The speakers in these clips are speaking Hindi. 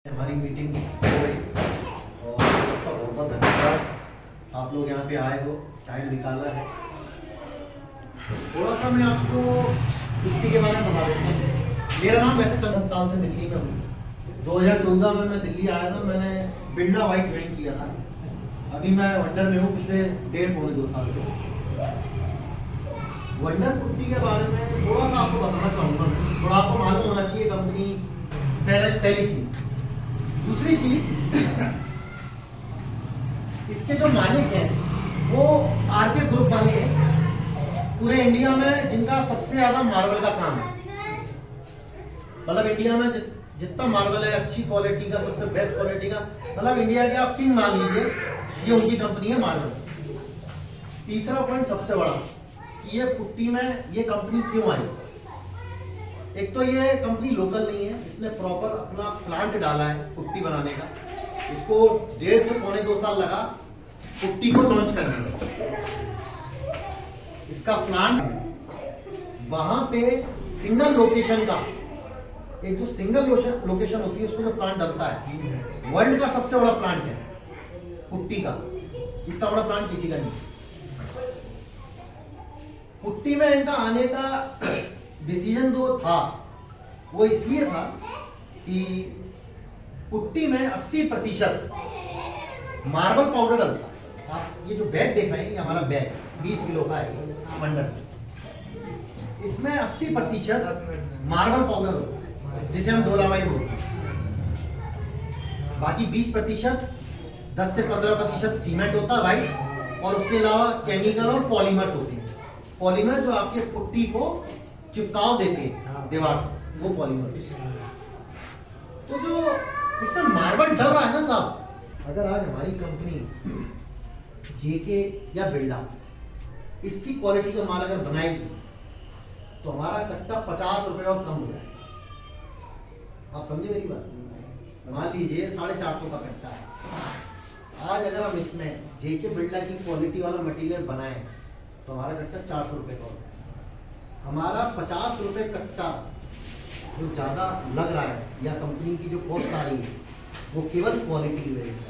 हमारी मीटिंग हो गई और सबका बहुत बहुत धन्यवाद। आप लोग यहाँ पे आए हो, टाइम निकाला है। थोड़ा सा मैं आपको दिल्ली के बारे में बता देता हूँ। मेरा नाम वैसे 10 साल से दिल्ली में हूँ। 2014 में मैं दिल्ली आया था, मैंने बिरला व्हाइट ज्वाइन किया था। अभी मैं वंडर में हूँ पिछले 1.5-2 साल से। वंडर पुट्टी के बारे में थोड़ा सा आपको बताना चाहूँगा। थोड़ा आपको मालूम होना चाहिए कंपनी पहली चीज़। दूसरी चीज, इसके जो मालिक हैं वो आरके ग्रुप वाले हैं, पूरे इंडिया में जिनका सबसे ज्यादा मार्बल का काम है। मतलब इंडिया में जितना मार्बल है अच्छी क्वालिटी का, सबसे बेस्ट क्वालिटी का, मतलब इंडिया के आप किंग मान लीजिए, ये उनकी कंपनी है मार्बल। तीसरा पॉइंट सबसे बड़ा कि ये पुट्टी में ये कंपनी क्यों आई। एक तो ये कंपनी लोकल नहीं है, इसने प्रॉपर अपना प्लांट डाला है पुट्टी बनाने का। इसको 1.5 से 2.25 साल लगा पुट्टी को लॉन्च करने में। इसका प्लांट वहां पे सिंगल लोकेशन का, एक जो सिंगल लोकेशन होती है उसमें जो प्लांट डलता है, वर्ल्ड का सबसे बड़ा प्लांट है पुट्टी का। इतना बड़ा प्लांट किसी का नहीं। पुट्टी में इनका आने का डिसीजन जो था वो इसलिए था कि पुट्टी में 80% मार्बल पाउडर डलता है। आप ये जो बैग देख रहे हैं, ये हमारा बैग 20 किलो का है मंडल। इसमें 80% मार्बल पाउडर होता है, जिसे हम डोलामाइट बोलते हैं। बाकी 20%, 10 से 15% सीमेंट होता है भाई, और उसके अलावा केमिकल और पॉलीमर्स होते हैं। पॉलीमर जो आपके पुट्टी को चिपकाव देते हैं दीवार से, वो पॉलीमर। तो जो इसमें मार्बल डल रहा है ना साहब, अगर आज हमारी कंपनी जेके या बिरला इसकी क्वालिटी का माल अगर बनाएगी तो हमारा कट्टा 50 रुपए और कम हो जाएगा। आप समझे मेरी बात। मान लीजिए 450 का कट्टा है, आज अगर हम इसमें जेके बिरला की क्वालिटी वाला मटेरियल बनाए तो हमारा कट्टा 400 रुपए का हो जाएगा। हमारा 50 रुपए कट्टा जो ज्यादा लग रहा है, या कंपनी की जो कॉस्ट आ रही है, वो केवल क्वालिटी की वजह से।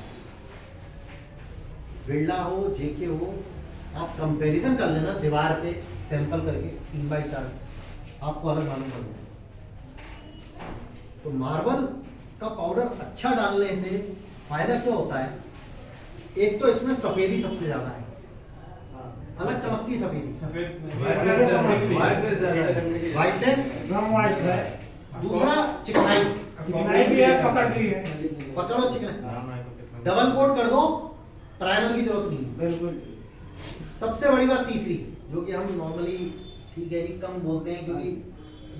बिरला हो, जेके हो, आप कंपैरिजन कर लेना दीवार पे सैंपल करके 3x4, आपको अलग मालूम पड़ जाएगा। तो मार्बल का पाउडर अच्छा डालने से फायदा क्या होता है, एक तो इसमें सफेदी सबसे ज्यादा है, अलग चमकती सफेदी, वाइटनेस। दूसरा चिकनाई भी है, पकड़ भी है। पकड़ो चिकनाई, डबल कोट कर दो, प्राइमर की जरूरत नहीं। बिल्कुल। सबसे बड़ी बात तीसरी, जो कि हम नॉर्मली ठीक है जी कम बोलते हैं, क्योंकि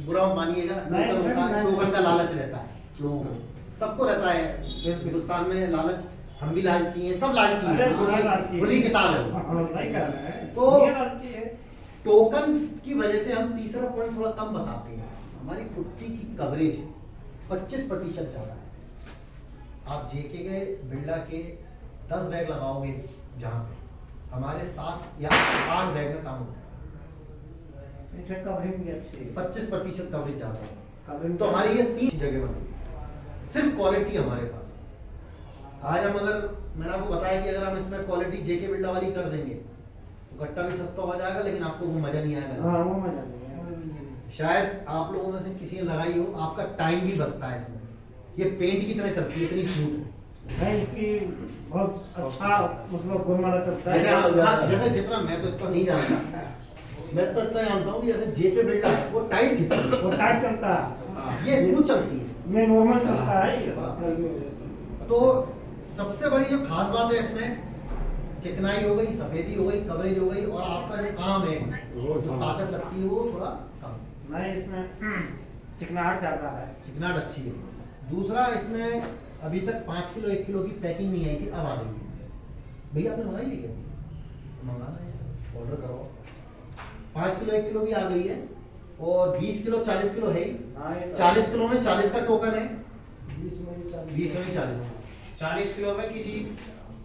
बुरा मानिएगा, टोकन का लालच रहता है लोगों को, सबको रहता है हिंदुस्तान में लालच। हम भी लालची हैं, सब लालची हैं, खुली किताब है। तो टोकन की वजह से हम तीसरा पॉइंट थोड़ा कम बताते हैं। हमारी पुट्टी की कवरेज 25% ज्यादा है। आप जेके के बिरला के 10 बैग लगाओगे जहां पे, हमारे 7 या 8 बैग में काम हो जाएगा। कवरेज भी अच्छी है, 25% कवरेज ज्यादा है। तो हमारी ये 3 जगह बनी, सिर्फ क्वालिटी हमारे पास। आज हम अगर, मैंने आपको बताया कि अगर हम इसमें क्वालिटी जेके बिरला वाली कर देंगे तो कट्टा भी सस्ता हो जाएगा, लेकिन आपको वो मजा नहीं आएगा। हाँ, वो मजा नहीं आएगा। शायद आप लोगों में से किसी ने लगाई हो, आपका टाइम भी बचता है इसमें। ये पेंट की तरह चलती है, इतनी स्मूथ है। इसकी बहुत अच्छा मतलब गुणवत्ता चलता है। जैसे जितना मैं तो इतना नहीं जानता, मैं तो इतना जानता हूँ कि जैसे जेके बिरला है वो टाइट खिंचती है, वो टाइट चलता है, ये स्मूथ चलती है, ये नॉर्मल चलता है। तो सबसे बड़ी जो खास बात है इसमें, चिकनाई हो गई, सफेदी हो गई, कवरेज हो गई, और आपका जो काम है, जो ताकत लगती है वो थोड़ा कम। नहीं, इसमें चिकनाहट ज्यादा है, चिकनाहट अच्छी है। दूसरा, इसमें अभी तक 5 किलो 1 किलो की पैकिंग नहीं आई थी, अब आ गई है। भैया आपने मंगाई थी क्या? मंगाना है, ऑर्डर करो। 5 किलो 1 किलो भी आ गई है, और 20 किलो 40 किलो है। 40 किलो में 40 का टोकन है, 20 में 40 किलो में किसी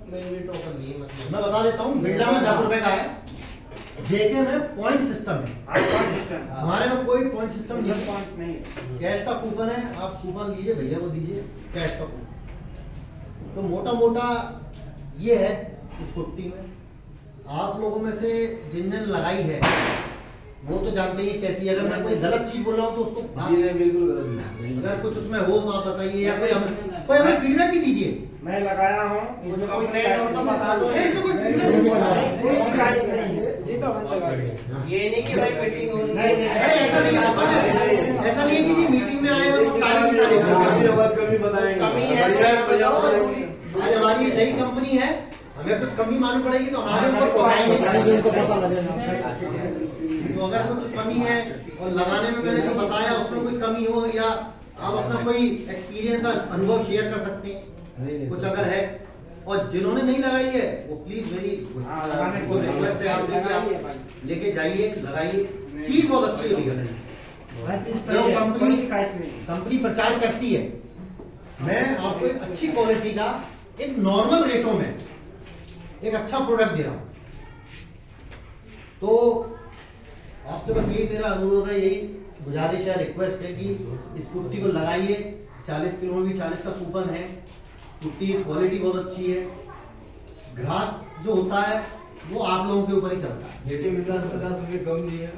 में भी टोकन नहीं है। मतलब मैं बता देता हूँ, बिरला में 10 रुपए का है, जेके में पॉइंट सिस्टम है, हमारे में कोई पॉइंट सिस्टम नहीं है। पॉइंट नहीं है। कैश का कूपन है, आप कूपन लीजिए, भैया को दीजिए कैश का कूपन। तो मोटा मोटा ये है इस पुट्टी में। आप लोगों में से जिन लगाई है वो तो जानते ही है कैसी है। अगर मैं कोई गलत चीज बोल रहा हूँ तो उसको बिल्कुल गलत नहीं। अगर कुछ उसमें हो तो आप बताइए, या कोई हमें फीडबैक भी दीजिए। मैं लगाया हूँ, कुछ इसमें कोई कंप्लेंट हो तो बता दो। शिकायत इसमें कोई नहीं feedback नहीं है। कोई शिकायत नहीं है। ये नहीं कि भाई मीटिंग हो रही है। नहीं, अरे ऐसा नहीं है, ऐसा नहीं है कि जी मीटिंग में आए और सब तारीफ ही तारीफ कर रहे हैं। कभी बताएंगे। कमी है तो आज हमारी नई कंपनी है, हमें कुछ कमी मालूम पड़ेगी तो हमारे ऊपर पहुंचाएंगे। तो अगर कुछ कमी है और लगाने में मैंने जो बताया उसमें कोई कमी हो, या आप अपना कोई एक्सपीरियंस और अनुभव शेयर कर सकते हैं कुछ अगर है। और जिन्होंने नहीं लगाई है वो प्लीज मेरी रिक्वेस्ट है आपसे कि आप लेके जाइए, लगाइए। चीज बहुत अच्छी होगी। जो कंपनी प्रचार करती है, मैं आपको एक अच्छी क्वालिटी का एक नॉर्मल रेटों में एक अच्छा प्रोडक्ट दे रहा हूं। तो आपसे बस यही मेरा अनुरोध है, यही गुजारिश है, रिक्वेस्ट है कि इस पुट्टी को लगाइए। 40 किलो में भी 40 का कूपन है। पुट्टी क्वालिटी बहुत अच्छी है। ग्राहक जो होता है वो आप लोगों के ऊपर ही चलता है। 50 रुपये कम नहीं है।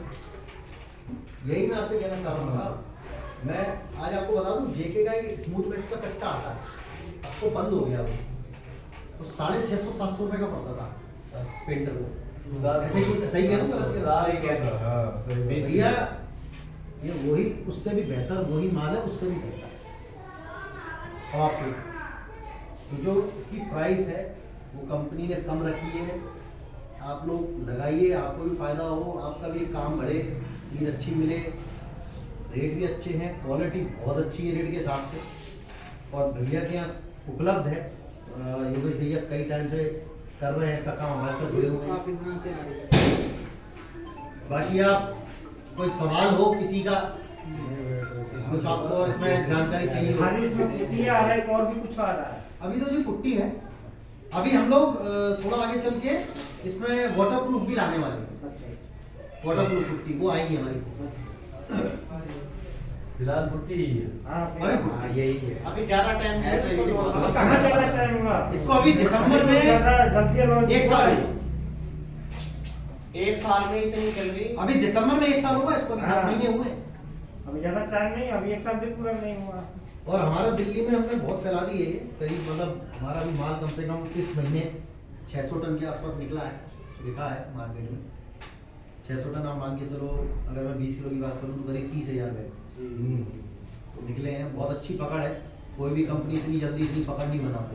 यही मैं आपसे कहना चाह रहा था। मैं आज आपको बता दूं, जेके का एक स्मूथ मैक्स का कट्टा आता है, अब तो बंद हो गया वो। तो 650-700 रुपए का पड़ता था पेंटर को। ऐसे ही सही कह रहा हूं, गलत कह रहा हूं? भैया ये वही, उससे भी बेहतर वही माल है, उससे भी बेहतर। अब आप सोचो, तो जो इसकी प्राइस है वो कंपनी ने कम रखी है। आप लोग लगाइए, आपको भी फायदा हो, आपका भी काम बढ़े, चीज़ अच्छी मिले, रेट भी अच्छे हैं, क्वालिटी बहुत अच्छी है रेट के हिसाब से। और भैया के यहाँ उपलब्ध है, योगेश भैया कई टाइम से कर रहे हैं इसका काम, हमारे साथ जुड़े हुए हैं। बाकी आप कोई सवाल हो किसी का, कुछ आपको और इसमें जानकारी चाहिए हो, खाली इसमें पुट्टी आ रहा है और भी कुछ आ रहा है। अभी तो जो पुट्टी है, अभी हम लोग थोड़ा आगे चल के इसमें वाटर प्रूफ भी लाने वाले हैं। वाटर प्रूफ पुट्टी वो आएगी हमारी। फिलहाल पुट्टी ही है। यही है। अभी ज्यादा टाइम है कहाँ चला टाइम हुआ? इसको अभी दिसंबर में एक साल, एक साल में इतनी चल रही। अभी दिसंबर में एक साल हुआ इसको, अभी 10 महीने हुए। अभी ज्यादा टाइम नहीं, अभी एक साल भी पूरा नहीं हुआ। और हमारा दिल्ली में हमने बहुत फैला दी है, करीब मतलब हमारा भी माल कम से कम इस महीने 600 टन के आसपास निकला है, बिका है मार्केट में। 600 टन आप मान के चलो, अगर मैं 20 किलो की बात करूँ तो करीब 30,000 बैग तो निकले हैं। बहुत अच्छी पकड़ है, कोई भी कंपनी इतनी जल्दी इतनी पकड़ नहीं बनाती।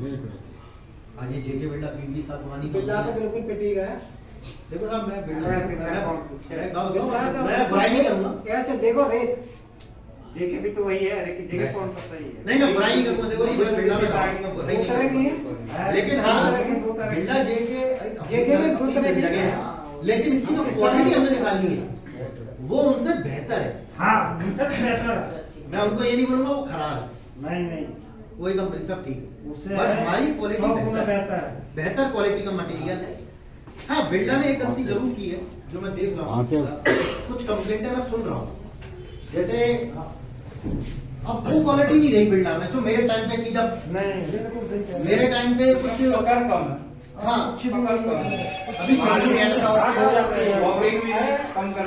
आज ये जेके बिल्डा पीवी साथ पुरानी बिल्कुल पिटी गया। देखो साहब, मैं मैं बुराई नहीं करूँगा, ऐसे देखो रेत जेके भी तो वही है, लेकिन जेके कौन सा सही है? नहीं मैं बुराई नहीं करूँगा। देखो ये बिल्डा में बुराई नहीं करूँगा, लेकिन हाँ बिल्डा जेके में दो तरह की जगह है, लेकिन इसकी जो क्वालिटी हमने निकाली है वो उनसे बेहतर है। हाँ, बेहतर। मैं उनको ये नहीं बोलूंगा वो खराब है, नहीं कोई कंपनी सब ठीक है, उससे बट हमारी क्वालिटी बेहतर बेहतर है। बेहतर क्वालिटी का मटेरियल है। हाँ, बिल्डर ने एक गलती जरूर की है जो मैं देख रहा हूँ, कुछ कंप्लेंट मैं सुन रहा हूँ। जैसे अब वो क्वालिटी नहीं रही बिल्डर में जो मेरे टाइम पे थी। जब मेरे टाइम पे कुछ हाँ अभी कम कर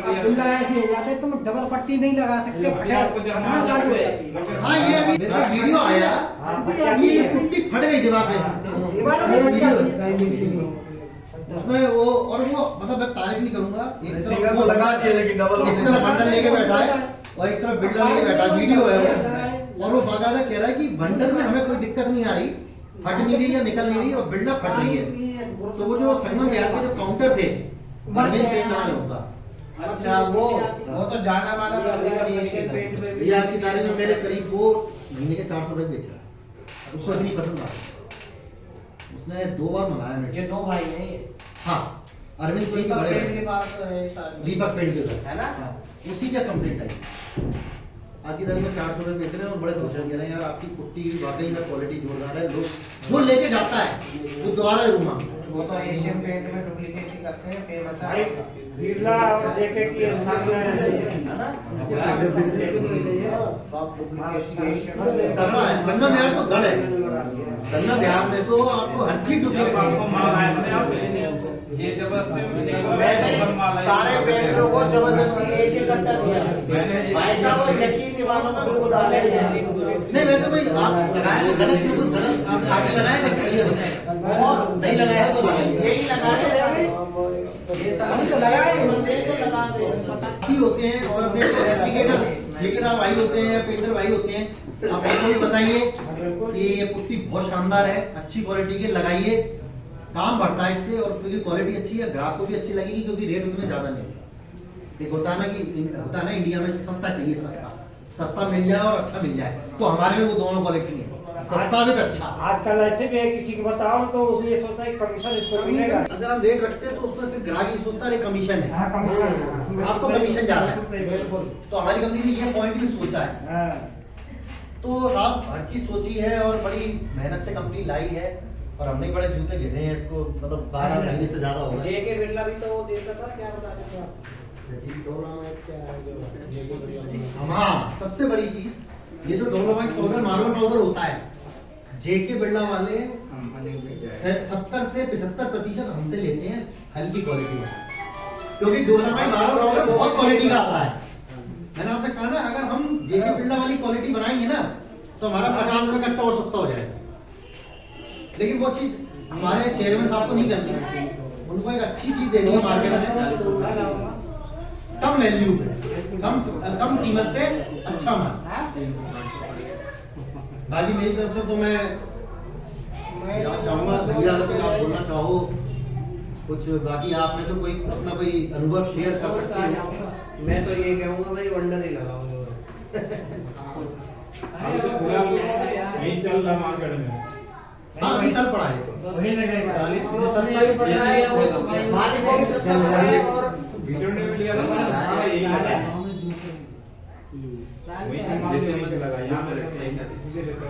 दिया। बिल्ला ऐसे हो जाते, तुम डबल पट्टी नहीं लगा सकते, फटना चालू हो जाती है। हाँ ये अभी मेरा वीडियो आया, ये पुट्टी फट गई दीवार पे, उसमें वो और वो मतलब मैं तारीफ नहीं करूंगा, एक तरफ वो लगा दिया लेकिन डबल एक तरफ बंडल लेके बैठा है और एक तरफ बिल्डर लेके बैठा है, वीडियो है वो, और वो बाकायदा कह रहा है कि बंडल में हमें कोई दिक्कत नहीं आ रही, फट नहीं रही या निकल नहीं रही, और बिल्डर फट रही है। तो वो जो संगम विहार के जो काउंटर थे, अरविंद पेंट नाम है उनका। अच्छा, वो तो जाना माना एशियन पेंट में भी। ये आज की तारीख में मेरे करीब वो महीने के 400 रुपए बेच रहा है, उसको इतनी पसंद आ रही। उसने 2 बार मंगाया मेरे। ये 2 भाई हैं ये। हाँ, अरविंद कोई दीपक बड़े पेंट के भाई। पास है शायद। दीपक पेंट के उधर है ना? हाँ, उसी का कंप्लेंट आई। आज की तारीख में 400 रुपए बेच रहे हैं और बड़े खुश हैं, कह रहे हैं यार आपकी पुट्टी वाकई में क्वालिटी जोरदार है। लोग जो लेके जाता है वो दोबारा जरूर मांगता है। वो तो एशियन पेंट में डुप्लीकेट ही करते हैं, फेमस भाई है। बिरला और जेके की सामने सब डुप्लीकेट एशियन में। तगड़ा है गन्ना बिहार तो गढ़ है। गन्ना बिहार में तो आपको हर चीज ये जबरदस्ती मैंने सारे पेंटरों को जबरदस्ती एक ही कट्टा दिया भाई साहब, वो यकीन नहीं मानोगे बिल्कुल डाले नहीं वैसे कोई आप लगाया तो गलत में कोई गलत आपने लगाया नहीं लगाया तो लगाइए। यही लगाने ये सारी तो लगाए बंदे को लगा दे ही होते हैं और अपने एप्लीकेटर ठेकेदार भाई होते हैं या पेंटर भाई होते हैं। आप उनको भी बताइए कि ये पुट्टी बहुत शानदार है, अच्छी क्वालिटी की लगाइए, काम बढ़ता है इससे। और क्योंकि क्वालिटी अच्छी है ग्राहक को भी अच्छी लगेगी, क्योंकि रेट उतने ज्यादा नहीं होता। एक होता है ना इंडिया में सस्ता चाहिए, सस्ता मिल जाए और अच्छा मिल जाए, तो हमारे में वो दोनों क्वालिटी है, सस्ता भी तो अच्छा। आजकल ऐसे भी है, किसी को बताओ तो उसने सोचता है कमीशन इसको मिलेगा। अगर हम रेट रखते हैं तो उसमें फिर ग्राहक ये सोचता है कमीशन है, हाँ, कमीशन आपको कमीशन ज्यादा है। बिल्कुल। तो हमारी कंपनी ने ये पॉइंट भी सोचा है। हाँ। तो आप हर चीज सोची है और बड़ी मेहनत से कंपनी लाई है, और हमने बड़े जूते घेरे हैं इसको, मतलब 12 महीने से ज्यादा हो गए। जेके बिरला भी तो वो देता था, क्या बता रहे थे आप? हाँ, सबसे बड़ी चीज ये जो डोलोमाइट पाउडर मार्बल पाउडर होता है, जेके बिरला वाले 70 से 75% हमसे लेते हैं हल्की क्वालिटी में, क्योंकि डोलोमाइट मार्बल पाउडर बहुत क्वालिटी का आता है। मैंने आपसे कहा ना, अगर हम जेके बिरला वाली क्वालिटी बनाएंगे ना तो हमारा 50 रुपए कट्टा और सस्ता हो जाएगा। लेकिन वो चीज हमारे चेयरमैन साहब को नहीं करनी, उनको एक अच्छी चीज देनी है मार्केट में, कम वैल्यू पे, कम कीमत पे अच्छा माल। बाकी मेरी तरफ से तो मैं चाहूंगा भैया, अगर आप बोलना चाहो कुछ, बाकी आप में से कोई अपना कोई अनुभव शेयर कर सकते हो। मैं तो ये कहूंगा भाई वंडर ही लगाओ। नहीं चल रहा मार्केट में। हाँ अभी चल पड़ा है तो। वही लगेगा। 40 किलो सस्ता भी पड़ रहा है, माल को भी सस्ता पड़ रहा है, और वीडियो ने भी लिया था यही लगा वही से माल लगा यहाँ पे रखा है इसीलिए लेकर